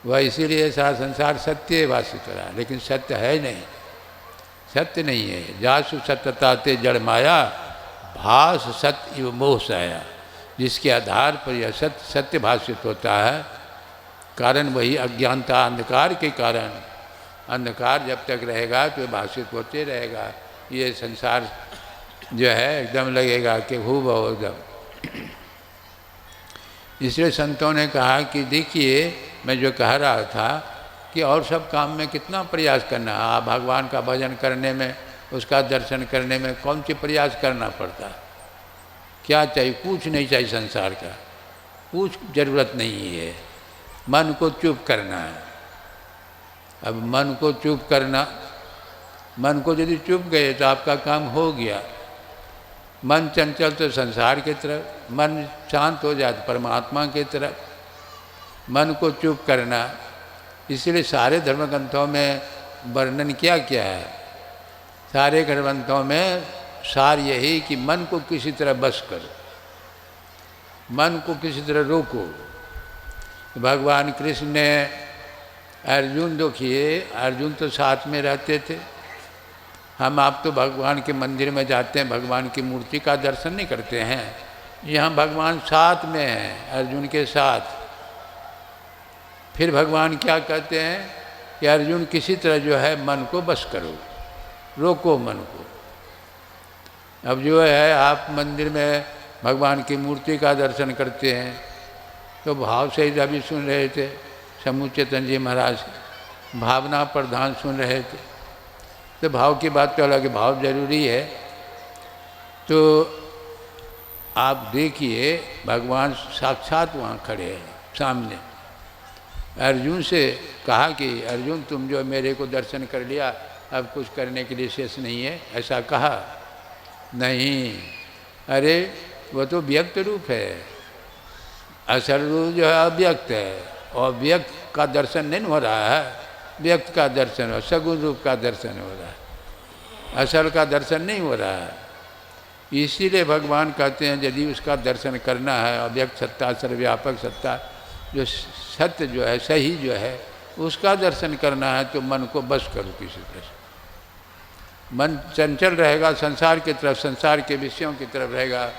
वह इसीलिए सारा संसार सत्य भाषित हो रहा है, लेकिन सत्य है नहीं, सत्य नहीं है। जासु सत्यताते जड़ माया भास सत्य इव मोह साया। जिसके आधार पर यह सत्य सत्य भाषित होता है, कारण वही अज्ञानता अंधकार के कारण, अंधकार जब तक रहेगा तो भाषित होते रहेगा। ये संसार जो है एकदम लगेगा कि हूबहू एकदम। इसलिए संतों ने कहा कि देखिए मैं जो कह रहा था कि और सब काम में कितना प्रयास करना है, आप भगवान का भजन करने में, उसका दर्शन करने में कौन सी प्रयास करना पड़ता है, क्या चाहिए? कुछ नहीं चाहिए संसार का, कुछ जरूरत नहीं है। मन को चुप करना है। अब मन को चुप करना, मन को यदि चुप गए तो आपका काम हो गया। मन चंचल तो संसार की तरफ, मन शांत हो जाए तो परमात्मा की तरफ। मन को चुप करना, इसलिए सारे धर्मग्रंथों में वर्णन क्या क्या है? सारे ग्रंथों में सार यही कि मन को किसी तरह बस करो, मन को किसी तरह रोको। भगवान कृष्ण ने अर्जुन देखिए, अर्जुन तो साथ में रहते थे। हम आप तो भगवान के मंदिर में जाते हैं, भगवान की मूर्ति का दर्शन नहीं करते हैं। यहाँ भगवान साथ में हैं, अर्जुन के साथ। फिर भगवान क्या कहते हैं कि अर्जुन किसी तरह जो है मन को बस करो, रोको मन को। अब जो है आप मंदिर में भगवान की मूर्ति का दर्शन करते हैं तो भाव से ही अभी सुन रहे थे समूचेतन जी महाराज, भावना प्रधान सुन रहे थे। तो भाव की बात तो अलग है, भाव जरूरी है। तो आप देखिए भगवान साक्षात वहाँ खड़े हैं सामने। अर्जुन से कहा कि अर्जुन तुम जो मेरे को दर्शन कर लिया, अब कुछ करने के लिए शेष नहीं है, ऐसा कहा नहीं। अरे वो तो व्यक्त रूप है, असल रूप जो है अव्यक्त है, और व्यक्त का दर्शन नहीं हो रहा है, व्यक्त का दर्शन हो, सगुण रूप का दर्शन हो रहा है, असल का दर्शन नहीं हो रहा है। इसीलिए भगवान कहते हैं यदि उसका दर्शन करना है, अव्यक्त सत्ता सर्वव्यापक सत्ता जो सत्य जो है सही जो है उसका दर्शन करना है तो मन को बस करो किसी तरह से। मन चंचल रहेगा संसार की तरफ, संसार के विषयों की तरफ रहेगा।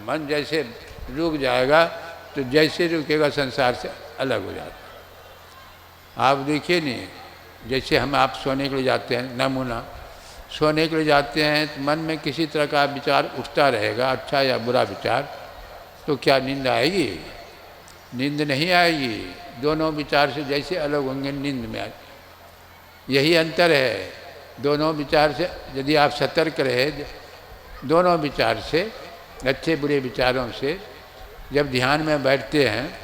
मन जैसे रुक जाएगा तो जैसे रुकेगा संसार से अलग हो जाता। आप देखिए नहीं, जैसे हम आप सोने के लिए जाते हैं, नमूना सोने के लिए जाते हैं तो मन में किसी तरह का विचार उठता रहेगा, अच्छा या बुरा विचार, तो क्या नींद आएगी? नींद नहीं आएगी। दोनों विचार से जैसे अलग होंगे नींद में आएगी। यही अंतर है। दोनों विचार से यदि आप सतर्क रहे, दोनों विचार से, अच्छे बुरे विचारों से, जब ध्यान में बैठते हैं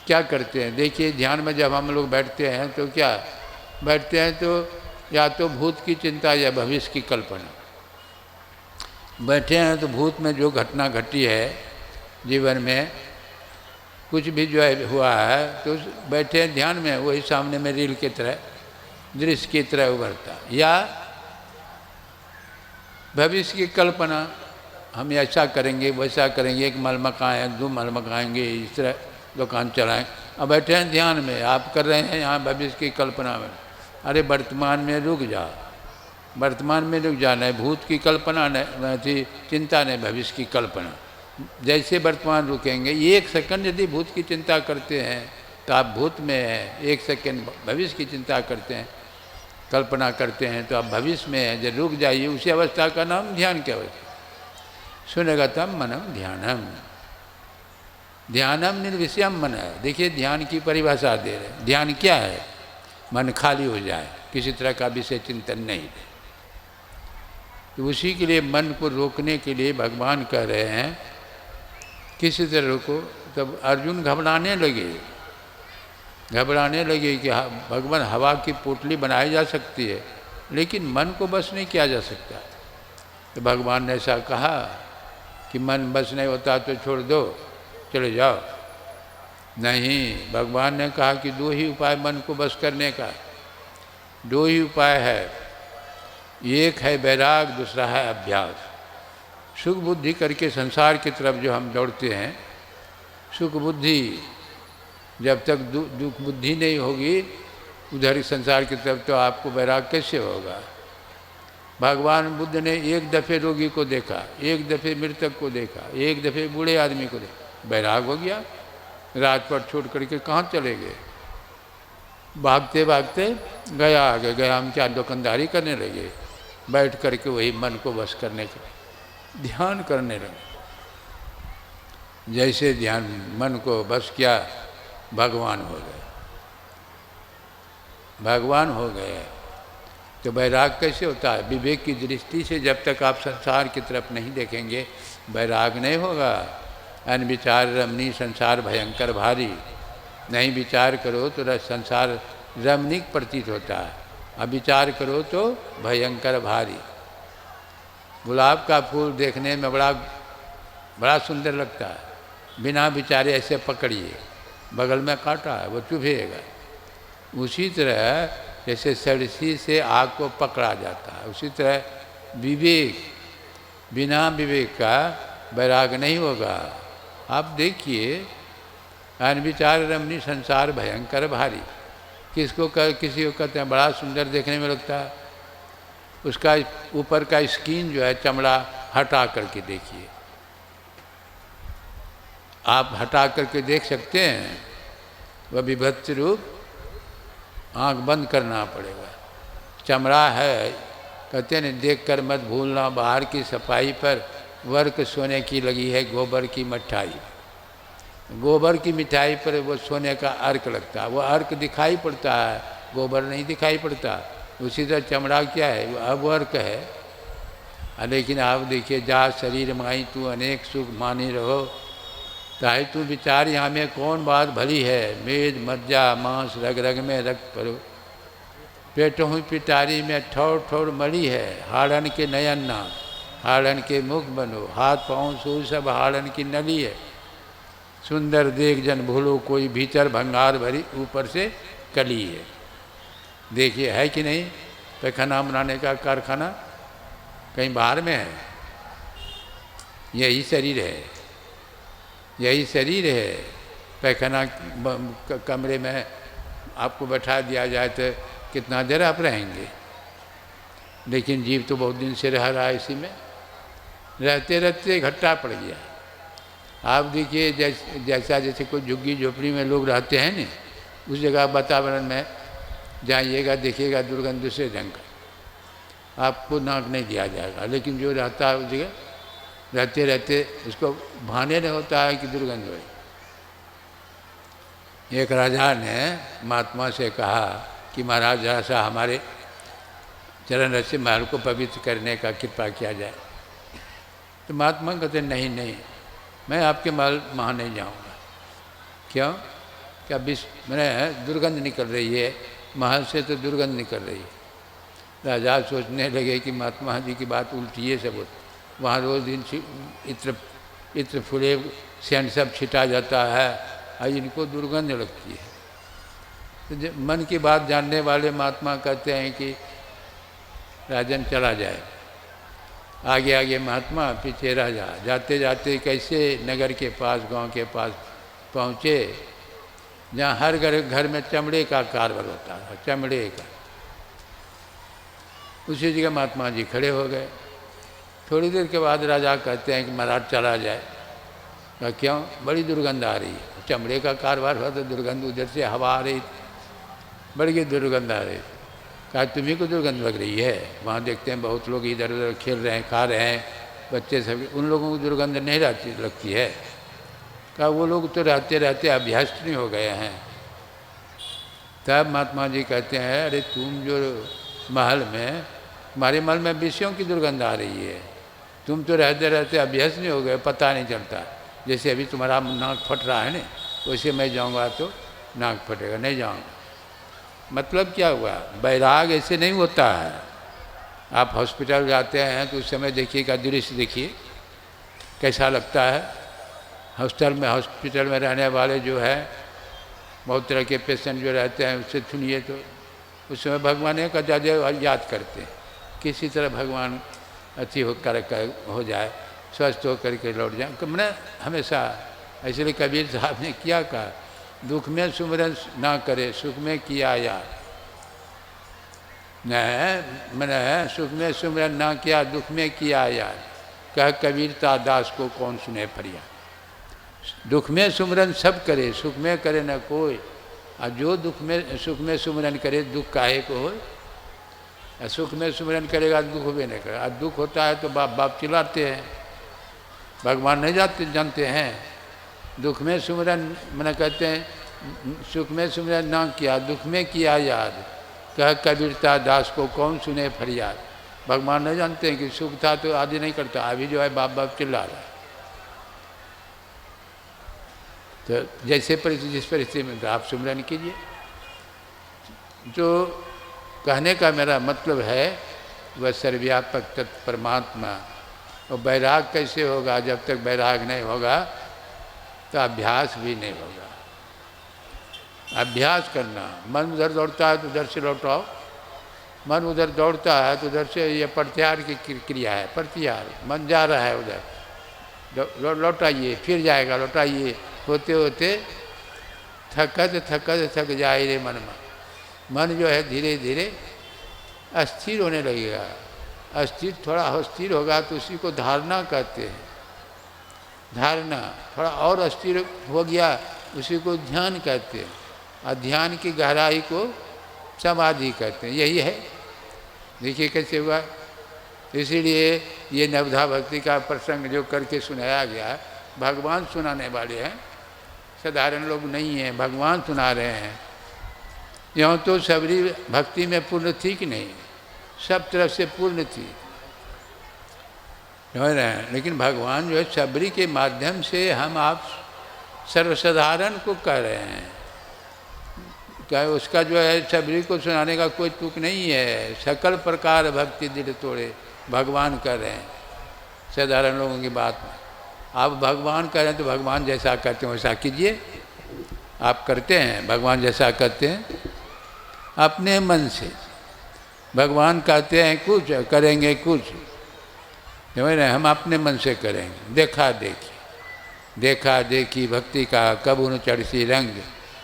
क्या करते हैं? देखिए ध्यान में जब हम लोग बैठते हैं तो क्या बैठते हैं, तो या तो भूत की चिंता या भविष्य की कल्पना। बैठे हैं तो भूत में जो घटना घटी है जीवन में, कुछ भी जो है हुआ है, तो बैठे हैं ध्यान में, वही सामने में रील की तरह, दृश्य की तरह उभरता। या भविष्य की कल्पना, हम ऐसा करेंगे वैसा करेंगे, एक मल मकाएँ, दो मल मकाएँगे, इस तरह दुकान चलाएँ। अब बैठे हैं ध्यान में, आप कर रहे हैं यहाँ भविष्य की कल्पना में। अरे वर्तमान में रुक जा, वर्तमान में रुक जाना है। भूत की कल्पना नहीं, चिंता नहीं, भविष्य की कल्पना। जैसे वर्तमान रुकेंगे, एक सेकंड यदि भूत की चिंता करते हैं तो आप भूत में हैं, एक सेकंड भविष्य की चिंता करते हैं, कल्पना करते हैं तो आप भविष्य में हैं। जब रुक जाइए, उसी अवस्था का नाम ध्यान की अवस्था। सुनेगा तब मनम ध्यानम, ध्यानम निर्विषयम मन है। देखिए ध्यान की परिभाषा दे रहे। ध्यान क्या है? मन खाली हो जाए, किसी तरह का विषय चिंतन नहीं। तो उसी के लिए मन को रोकने के लिए भगवान कह रहे हैं किसी तरह रोको। तब अर्जुन घबराने लगे कि भगवान हवा की पोटली बनाई जा सकती है लेकिन मन को बस नहीं किया जा सकता। तो भगवान ने ऐसा कहा कि मन बस नहीं होता तो छोड़ दो, चले जाओ। नहीं, भगवान ने कहा कि दो ही उपाय मन को बस करने का, दो ही उपाय है। एक है वैराग, दूसरा है अभ्यास। सुख बुद्धि करके संसार की तरफ जो हम दौड़ते हैं, सुख बुद्धि जब तक दुख बुद्धि नहीं होगी उधर संसार की तरफ, तो आपको वैराग कैसे होगा। भगवान बुद्ध ने एक दफ़े रोगी को देखा, एक दफ़े मृतक को देखा, एक दफ़े बूढ़े आदमी को देखा, वैराग हो गया। राजपथ छोड़ करके कहाँ चले गए, भागते भागते गया आगे गया, हम क्या दुकानदारी करने लगे, बैठ करके वही मन को बस करने का ध्यान करने लगे। जैसे ध्यान मन को बस किया, भगवान हो गए, भगवान हो गए। तो वैराग कैसे होता है, विवेक की दृष्टि से जब तक आप संसार की तरफ नहीं देखेंगे वैराग नहीं होगा। अनविचार रमणी संसार भयंकर भारी, नहीं विचार करो तो संसार रमणीक प्रतीत होता है, अब विचार करो तो भयंकर भारी। गुलाब का फूल देखने में बड़ा सुंदर लगता है, बिना विचारे ऐसे पकड़िए, बगल में कांटा है वो चुभेगा। उसी तरह जैसे सरसी से आग को पकड़ा जाता है, उसी तरह विवेक, बिना विवेक का वैराग नहीं होगा। आप देखिए, अनविचार रमणी संसार भयंकर भारी, किसी को कहते हैं बड़ा सुंदर देखने में लगता है, उसका ऊपर का स्किन जो है चमड़ा हटा करके देखिए, आप हटा करके देख सकते हैं, वह विभत्स रूप, आँख बंद करना पड़ेगा। चमड़ा है, कहते हैं देख कर मत भूलना, बाहर की सफाई पर वर्क सोने की लगी है गोबर की मिठाई, गोबर की मिठाई पर वो सोने का अर्क लगता है, वो अर्क दिखाई पड़ता है, गोबर नहीं दिखाई पड़ता। उसी तरह चमड़ा क्या है, वो अब अर्क है। लेकिन आप देखिए, जा शरीर माई तू अनेक सुख मानी रहो, ताई तू विचार यहाँ में कौन बात भली है, मेद मज्जा मांस रग रग में रक्त परो, पेटों पिटारी में ठौर ठौर मली है, हाड़न के नयन ना हाड़न के मुख बनो, हाथ पाँव सू सब हाड़न की नली है, सुंदर देख जन भूलो कोई, भीतर भंगार भरी ऊपर से कली है। देखिए है कि नहीं, पैखाना बनाने का कारखाना कहीं बाहर में है, यही शरीर है, यही शरीर है। पैखाना कमरे में आपको बैठा दिया जाए तो कितना देर आप रहेंगे, लेकिन जीव तो बहुत दिन से रह रहा है इसी में, रहते रहते घट्टा पड़ गया। आप देखिए जैसा जैसे कोई झुग्गी झोपड़ी में लोग रहते हैं न, उस जगह वातावरण में जाइएगा देखिएगा दुर्गंध दूसरे ढंग का, आपको नाक नहीं दिया जाएगा। लेकिन जो रहता है उस जगह रहते रहते उसको भाने नहीं होता है कि दुर्गंध हो। एक राजा ने महात्मा से कहा कि महाराज जरा सा हमारे चरण रस से महल को पवित्र करने का कृपा किया जाए। तो महात्मा कहते नहीं नहीं, मैं आपके महल वहाँ नहीं जाऊँगा। क्यों? क्या मैंने दुर्गंध निकल रही है, महल से तो दुर्गंध निकल रही है। राजा सोचने लगे कि महात्मा जी की बात उल्टी है सब, वहाँ रोज़ दिन इत्र फुले सेंट सब छिटा जाता है और इनको दुर्गंध लगती है। तो मन की बात जानने वाले महात्मा कहते हैं कि राजन चला जाए, आगे आगे महात्मा पीछे राजा, जाते जाते कैसे नगर के पास गांव के पास पहुँचे जहाँ हर घर में चमड़े का कारबार होता है, चमड़े का। उसी जगह महात्मा जी खड़े हो गए। थोड़ी देर के बाद राजा कहते हैं कि महाराज चला जाए। कहा क्यों? बड़ी दुर्गंध आ रही है। चमड़े का कारोबार हुआ तो दुर्गंध, उधर से हवा आ रही, बड़ी दुर्गंध आ रही। कहा तुम्ही को दुर्गंध लग रही है? वहाँ देखते हैं बहुत लोग इधर उधर खेल रहे हैं, खा रहे हैं, बच्चे सब, उन लोगों को दुर्गंध नहीं लगती है। कहा वो लोग तो रहते रहते अभ्यस्त नहीं हो गए हैं। तब महात्मा जी कहते हैं अरे तुम जो महल में, तुम्हारे महल में विषयों की दुर्गंध आ रही है, तुम तो रहते रहते अभ्यस्त नहीं हो गए, पता नहीं चलता। जैसे अभी तुम्हारा नाक फट रहा है ना, वैसे मैं जाऊंगा तो नाक फटेगा, नहीं जाऊंगा। मतलब क्या हुआ? बैराग ऐसे नहीं होता है। आप हॉस्पिटल जाते हैं तो उस समय देखिएगा, दृश्य देखिए कैसा लगता है। हॉस्पिटल में रहने वाले जो है बहुत तरह के पेशेंट जो रहते हैं उससे सुनिए तो उस समय भगवान एक ज़्यादा याद करते हैं, किसी तरह भगवान अच्छी हो जाए, स्वस्थ होकर के लौट जाए। मैंने हमेशा इसलिए कबीर साहब ने क्या कहा, दुख में सुमिरन ना करे, सुख में किया याद। मैंने सुख में सुमिरन ना किया, दुख में किया याद। कह कबीरता दास को कौन सुने फरियाद। दुख में सुमिरन सब करे, सुख में करे न कोई। और जो दुख में सुख में सुमिरन करे, दुख काहे को हो। सुख में सुमिरन करेगा दुख भी नहीं करेगा। दुख होता है तो बाप बाप चिल्लाते हैं, भगवान नहीं जानते हैं। दुख में सुमिरन मैंने कहते हैं, सुख में सुमिरन ना किया, दुख में किया याद। कह कबीरता दास को कौन सुने फरियाद। भगवान नहीं जानते हैं कि सुख था तो आदि नहीं करता, अभी जो है बाप बाप चिल्ला रहा है। तो जैसे परिस्थिति जिस परिस्थिति में आप सुमिरन कीजिए। जो कहने का मेरा मतलब है वह सर्वव्यापक तत्व परमात्मा। और वैराग कैसे होगा, जब तक वैराग नहीं होगा तो अभ्यास भी नहीं होगा। अभ्यास करना, मन उधर दौड़ता है तो उधर से लौटाओ, मन उधर दौड़ता है तो उधर से, ये प्रत्याहार की क्रिया है। प्रत्याहार, मन जा रहा है उधर, लौटाइए, फिर जाएगा, लौटाइए। होते होते थक जाए रे मन जो है धीरे धीरे अस्थिर होने लगेगा। अस्थिर, थोड़ा अस्थिर होगा तो उसी को धारणा कहते हैं। धारणा थोड़ा और अस्थिर हो गया, उसी को ध्यान कहते हैं। और ध्यान की गहराई को समाधि कहते हैं। यही है, देखिए कैसे हुआ। इसीलिए ये नवधा भक्ति का प्रसंग जो करके सुनाया गया, भगवान सुनाने वाले हैं, साधारण लोग नहीं हैं, भगवान सुना रहे हैं। यूँ तो सबरी भक्ति में पूर्ण थी कि नहीं, सब तरफ से पूर्ण थी, समझ रहे हैं। लेकिन भगवान जो है सबरी के माध्यम से हम आप सर्वसाधारण को कह रहे हैं। क्या उसका जो है सबरी को सुनाने का कोई तुक नहीं है। सकल प्रकार भक्ति दिल तोड़े, भगवान कर रहे हैं साधारण लोगों की बात में। आप भगवान कह रहे हैं तो भगवान जैसा करते हैं वैसा कीजिए। आप करते हैं, भगवान जैसा करते हैं अपने मन से। भगवान कहते हैं कुछ, करेंगे कुछ, समझ रहे हैं। हम अपने मन से करेंगे। देखा देखी भक्ति का कबू न चढ़सी रंग,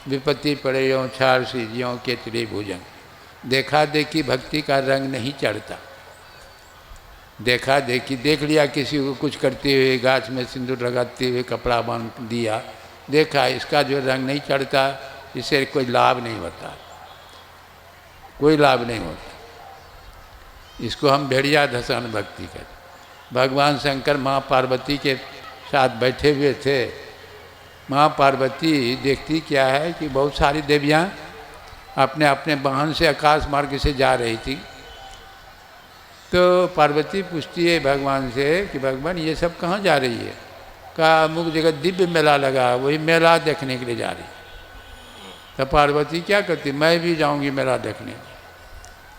विपत्ति पड़े यों छाड़ सी ज्यों के त्रिभुजंग। देखा देखी भक्ति का रंग नहीं चढ़ता। देखा देखी, देख लिया किसी को कुछ करते हुए, गाछ में सिंदूर लगाते हुए, कपड़ा बांध दिया, देखा, इसका जो रंग नहीं चढ़ता, इससे कोई लाभ नहीं होता, कोई लाभ नहीं होता। इसको हम भेड़िया धसान भक्ति कहते। भगवान शंकर माँ पार्वती के साथ बैठे हुए थे। माँ पार्वती देखती क्या है कि बहुत सारी देवियाँ अपने अपने वाहन से आकाश मार्ग से जा रही थी। तो पार्वती पूछती है भगवान से कि भगवान ये सब कहाँ जा रही है। कहा अमुक जगह दिव्य मेला लगा, वही मेला देखने के लिए जा रही। तो पार्वती क्या करती, मैं भी जाऊंगी मेला देखने।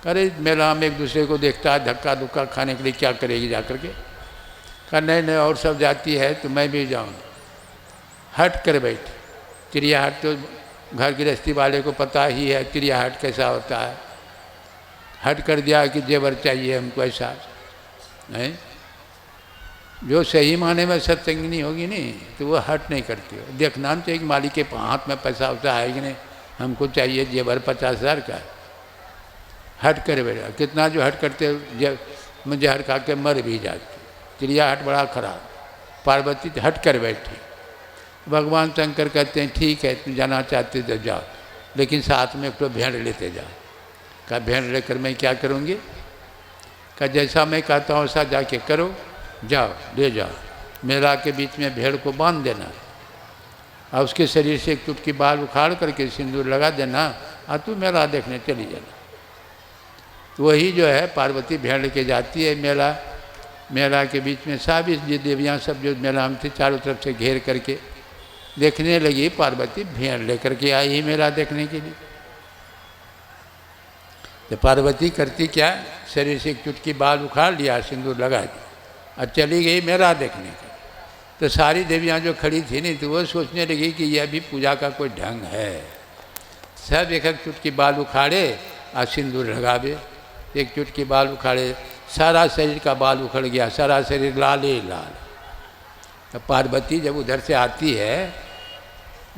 अरे मेला में एक दूसरे को देखता है, धक्का धुक्का खाने के लिए क्या करेगी जा करके। कहा नहीं और सब जाती है तो मैं भी जाऊँगी। हट कर बैठी। चिड़ियाहट तो घर गृहस्थी वाले को पता ही है चिड़ियाहट कैसा होता है। हट कर दिया कि जेवर चाहिए हमको, ऐसा नहीं। जो सही माने में सत्संगिनी होगी नहीं तो वो हट नहीं करती हो। देखना चाहिए कि मालिक के हाथ में पैसा होता है कि नहीं, हमको चाहिए जेवर 50,000 का। हट कर बैठा। कितना जो हट करते मुझे हट खा के मर भी जाती। चिड़िया हट बड़ा खराब। पार्वती हट कर बैठी। भगवान शंकर कहते हैं ठीक है तुम जाना चाहते तो जाओ, लेकिन साथ में एक तो भेड़ लेते जाओ। कहा भेड़ लेकर मैं क्या करूँगी। कहा जैसा मैं कहता हूँ वैसा जाके करो, जाओ ले जाओ। मेला के बीच में भेड़ को बांध देना और उसके शरीर से एक चुटकी बाल उखाड़ करके सिंदूर लगा देना और तू मेला देखने चली जाना। तो वही जो है पार्वती भेड़ लेके जाती है मेला। मेला के बीच में सारी देवियाँ सब जो मेला में थी चारों तरफ से घेर करके देखने लगी। पार्वती भेड़ लेकर के आई ही मेला देखने के लिए। तो पार्वती करती क्या, शरीर से एक चुटकी बाल उखाड़ लिया, सिंदूर लगा दिया और चली गई मेला देखने के। तो सारी देवियाँ जो खड़ी थी नहीं तो वो सोचने लगी कि यह भी पूजा का कोई ढंग है। सब एक एक चुटकी बाल उखाड़े और सिंदूर लगावे, एक चुटकी बाल उखाड़े, सारा शरीर का बाल उखड़ गया, सारा शरीर लाल ही लाल। तो पार्वती जब उधर से आती है,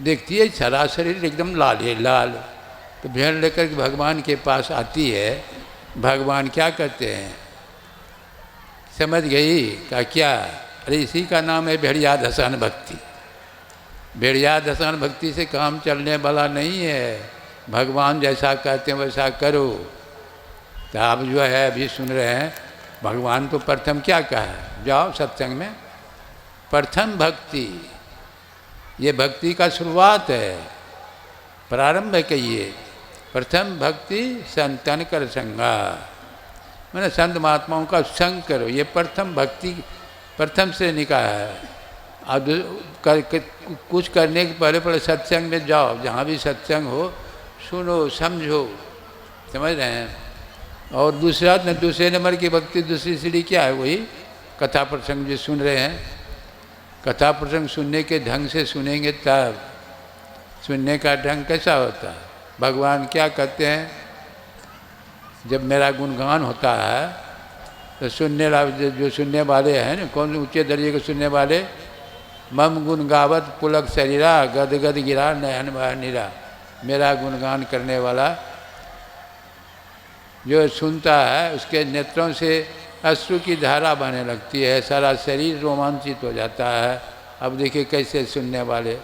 देखती है सारा शरीर एकदम लाल ही लाल, तो भेड़ लेकर के भगवान के पास आती है। भगवान क्या करते हैं, समझ गई का क्या, अरे इसी का नाम है भेड़िया धसान भक्ति। भेड़िया धसान भक्ति से काम चलने वाला नहीं है, भगवान जैसा कहते हैं वैसा करो। तो आप जो है अभी सुन रहे हैं, भगवान तो प्रथम क्या कहा है, जाओ सत्संग में, प्रथम भक्ति, ये भक्ति का शुरुआत है, प्रारंभ है। कहिए प्रथम भक्ति संतन कर संगा, मैंने संत महात्माओं का संग करो, ये प्रथम भक्ति प्रथम से निकाला है। अब कुछ करने के पहले पहले सत्संग में जाओ, जहाँ भी सत्संग हो सुनो समझो, समझ रहे हैं। और दूसरे नंबर की भक्ति, दूसरी सीढ़ी क्या है, वही कथा प्रसंग जो सुन रहे हैं। कथा प्रसंग सुनने के ढंग से सुनेंगे तब, सुनने का ढंग कैसा होता है, भगवान क्या कहते हैं, जब मेरा गुणगान होता है तो जो सुनने वाले हैं ना, कौन ऊंचे दर्जे के सुनने वाले, मम गुण गावत पुलक शरीरा गद गद गिरा नयन निरा, मेरा गुणगान करने वाला जो सुनता है उसके नेत्रों से अश्रु की धारा बहने लगती है, सारा शरीर रोमांचित हो जाता है। अब देखिए कैसे सुनने वाले,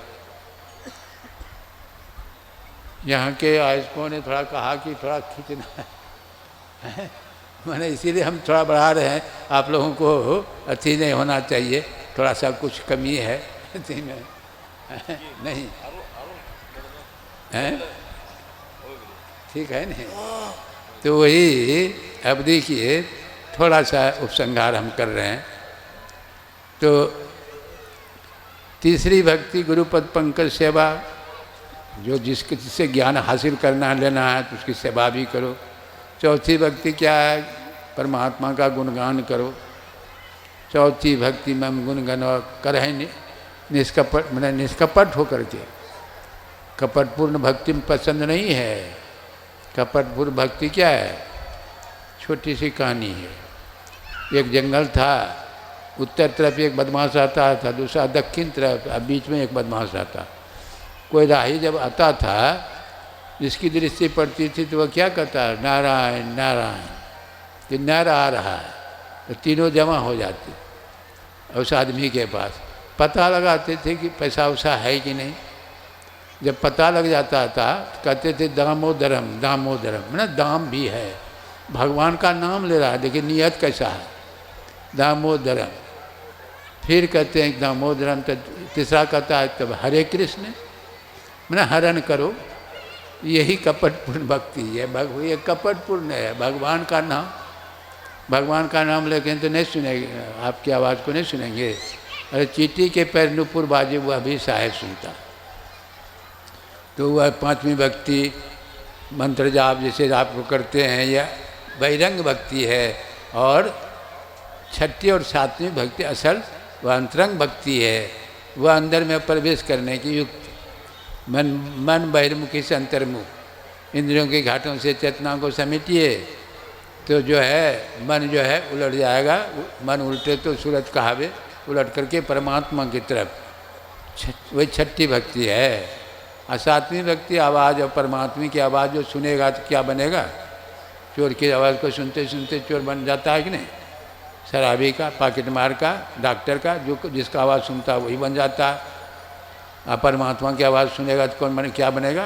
यहाँ के आयोजकों ने थोड़ा कहा कि थोड़ा खींचना है, मैंने इसीलिए हम थोड़ा बढ़ा रहे हैं, आप लोगों को अति नहीं होना चाहिए, थोड़ा सा कुछ कमी है अति में नहीं है, ठीक है नहीं। तो वही अब देखिए थोड़ा सा उपसंहार हम कर रहे हैं। तो तीसरी भक्ति गुरुपद पंकज सेवा, जो जिससे ज्ञान हासिल करना लेना है तो उसकी सेवा भी करो। चौथी भक्ति क्या है, परमात्मा का गुणगान करो। चौथी भक्ति में हम गुणगान कर है निष्कपट, मैंने निष्कपट होकर के, कपटपूर्ण भक्ति में पसंद नहीं है। कपटपूर्ण भक्ति क्या है, छोटी सी कहानी है। एक जंगल था, उत्तर तरफ एक बदमाश आता था, दूसरा दक्षिण तरफ, अब बीच में एक बदमाश आता। कोई राही जब आता था, जिसकी दृष्टि पड़ती थी तो वह क्या कहता है, नारायण नारायण, कि नर आ रहा है, तो तीनों जमा हो जाते उस आदमी के पास। पता लगाते थे कि पैसा वैसा है कि नहीं। जब पता लग जाता था तो कहते थे दामोदरम दामोदरम, मतलब दाम भी है, भगवान का नाम ले रहा है, लेकिन नियत कैसा है, दामोदरम। फिर कहते हैं दामोदरम, तो तीसरा कहता है तब हरे कृष्ण, मैंने हरण करो। यही कपटपूर्ण भक्ति है, ये कपटपूर्ण है। भगवान का नाम, भगवान का नाम लेकिन तो नहीं सुनेंगे, आपकी आवाज़ को नहीं सुनेंगे। अरे चींटी के पैर नुपुर बाजे, वह भी साहेब सुनता। तो वह पांचवी भक्ति मंत्र जाप जैसे आपको करते हैं, यह बहिरंग भक्ति है। और छठी और सातवीं भक्ति असल वह अंतरंग भक्ति है, वह अंदर में प्रवेश करने की युक्त। मन बहिर्मुखी से अंतर्मुख, इंद्रियों के घाटों से चेतना को समेटिए, तो जो है मन जो है उलट जाएगा। मन उल्टे तो सूरत कहावे, उलट करके परमात्मा की तरफ। वही छठी भक्ति है। और सातवीं भक्ति आवाज़, और परमात्मा की आवाज़ जो सुनेगा तो क्या बनेगा, चोर की आवाज़ को सुनते सुनते चोर बन जाता है कि नहीं, शराबी का, पॉकेट मार का, डॉक्टर का, जो जिसका आवाज़ सुनता है वही बन जाता है। परमात्मा की आवाज़ सुनेगा तो कौन बने, क्या बनेगा,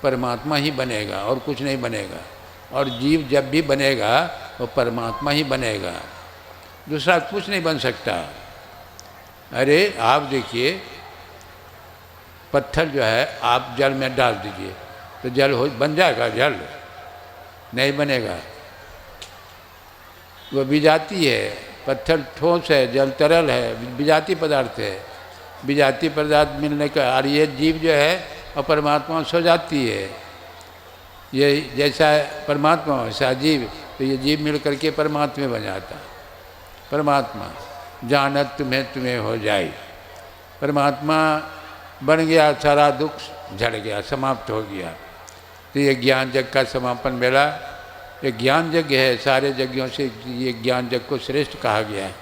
परमात्मा ही बनेगा और कुछ नहीं बनेगा। और जीव जब भी बनेगा वो परमात्मा ही बनेगा, दूसरा कुछ नहीं बन सकता। अरे आप देखिए, पत्थर जो है आप जल में डाल दीजिए तो जल हो बन जाएगा, जल नहीं बनेगा, वो विजाती है। पत्थर ठोस है, जल तरल है, विजाती पदार्थ है। विजाती पदार्थ मिलने का, और ये जीव जो है और परमात्मा सो जाती है। ये जैसा परमात्मा वैसा जीव, तो ये जीव मिल करके परमात्मा बन जाता। परमात्मा जानत तुम्हें तुम्हें हो जाए, परमात्मा बन गया, सारा दुख झड़ गया, समाप्त हो गया। तो ये ज्ञान यज्ञ का समापन मेला ये ज्ञान यज्ञ है। सारे यज्ञों से ये ज्ञान यज्ञ को श्रेष्ठ कहा गया है।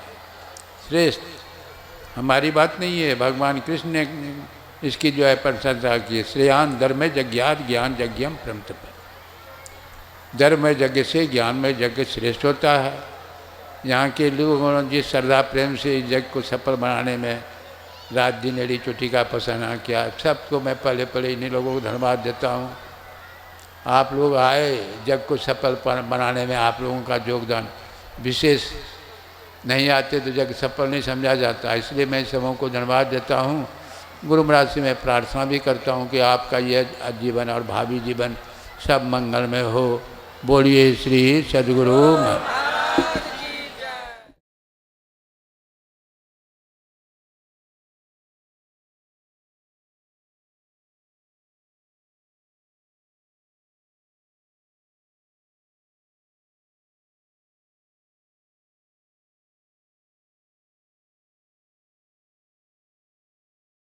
श्रेष्ठ हमारी बात नहीं है, भगवान कृष्ण ने इसकी जो है प्रशंसा की है। श्रेयान धर्म यज्ञात ज्ञान यज्ञम प्रमतप। धर्म यज्ञ से ज्ञान में यज्ञ श्रेष्ठ होता है। यहाँ के लोगों ने जिस श्रद्धा प्रेम से इस यज्ञ को सफल बनाने में रात दिन एड़ी चोटी का पसाना किया, सबको मैं पहले पहले इन्हीं लोगों को धन्यवाद देता हूँ। आप लोग आए यज्ञ को सफल बनाने में, आप लोगों का योगदान विशेष। नहीं आते तो यज्ञ सफल नहीं समझा जाता। इसलिए मैं सबों को धन्यवाद देता हूँ। गुरु महाराज से मैं प्रार्थना भी करता हूँ कि आपका यह जीवन और भावी जीवन सब मंगलमय हो। बोलिए श्री सद्गुरु महाराज।